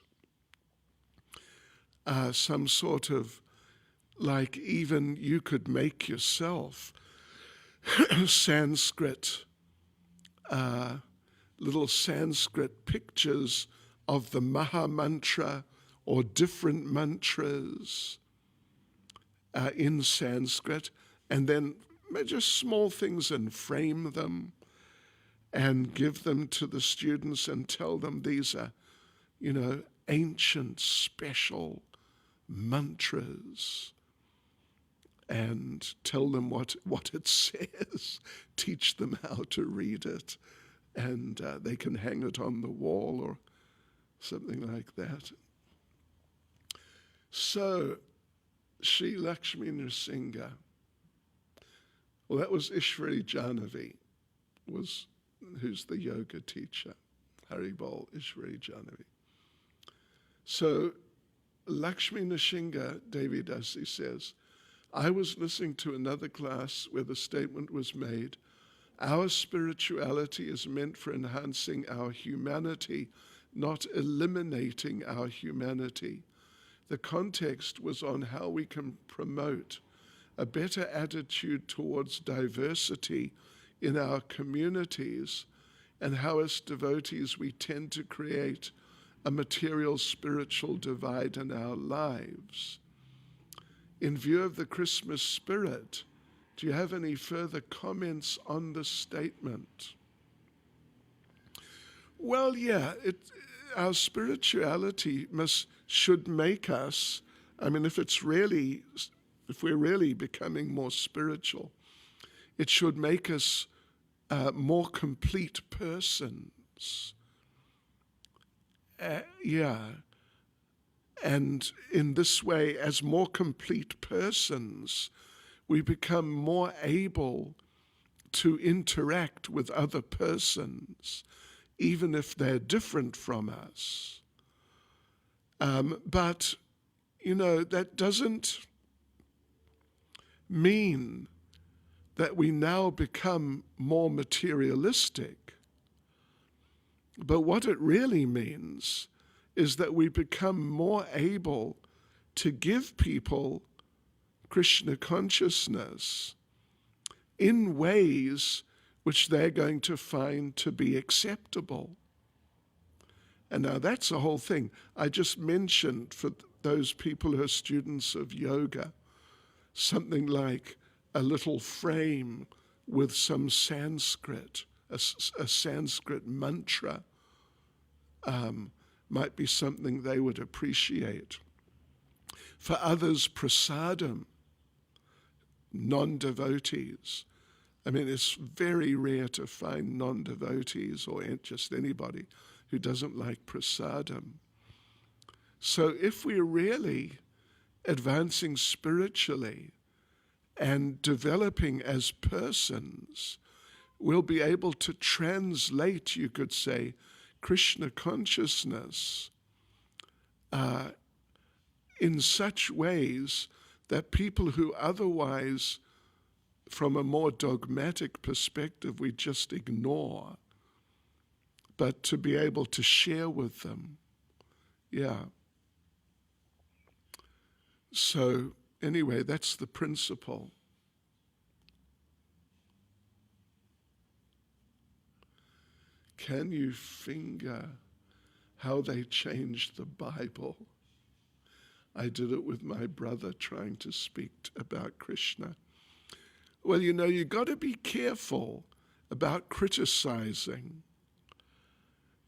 Some sort of, like even you could make yourself Sanskrit, little Sanskrit pictures of the Maha Mantra or different mantras in Sanskrit, and then just small things and frame them and give them to the students and tell them these are, ancient, special mantras, and tell them what it says, teach them how to read it, and they can hang it on the wall or something like that. So, Sri Lakshmi Nrsimha, well, that was Ishwari Jahnavi, who's the yoga teacher. Haribol Ishwari Jahnavi. So, Lakshmi Nrsimha Devi Dasi says, I was listening to another class where the statement was made, our spirituality is meant for enhancing our humanity, not eliminating our humanity. The context was on how we can promote a better attitude towards diversity in our communities and how as devotees we tend to create a material spiritual divide in our lives. In view of the Christmas spirit, do you have any further comments on the statement? Well, yeah, our spirituality should make us, I mean, if we're really becoming more spiritual, it should make us more complete persons. And in this way, as more complete persons, we become more able to interact with other persons, even if they're different from us. But, that doesn't mean that we now become more materialistic. But what it really means is that we become more able to give people Krishna consciousness in ways which they're going to find to be acceptable. And now that's the whole thing. I just mentioned for those people who are students of yoga, something like a little frame with some Sanskrit, a Sanskrit mantra, might be something they would appreciate. For others, prasadam, non-devotees. I mean, it's very rare to find non-devotees or just anybody who doesn't like prasadam. So if we're really advancing spiritually and developing as persons, we'll be able to translate, you could say, Krishna consciousness in such ways that people who otherwise, from a more dogmatic perspective, we just ignore, but to be able to share with them. Yeah. So anyway, that's the principle. Can you finger how they changed the Bible? I did it with my brother trying to speak about Krishna. Well, you've got to be careful about criticizing.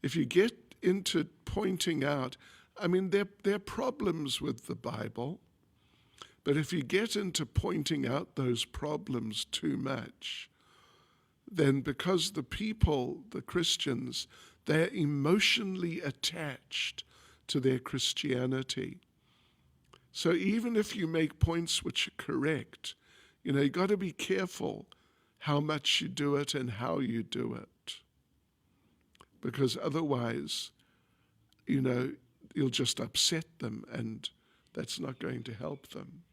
If you get into pointing out, I mean, there are problems with the Bible, but if you get into pointing out those problems too much, then because the people, the Christians, they're emotionally attached to their Christianity. So even if you make points which are correct, you've got to be careful how much you do it and how you do it. Because otherwise, you'll just upset them, and that's not going to help them.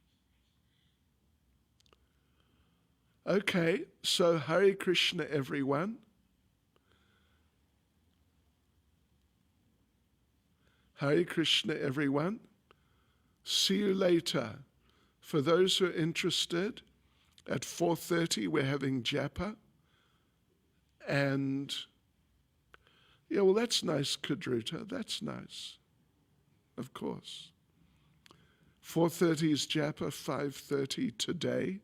Okay, so Hare Krishna, everyone. Hare Krishna, everyone. See you later. For those who are interested, at 4:30 we're having japa. And, yeah, well, that's nice, Kudruta. That's nice. Of course. 4:30 is japa, 5:30 today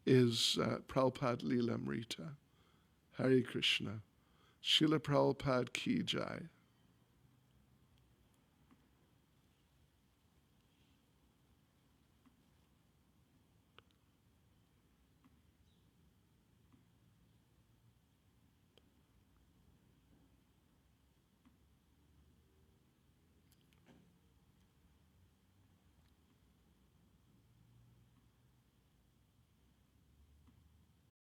is Prabhupada Lilamrita. Hare Krishna. Srila Prabhupada Ki Jai.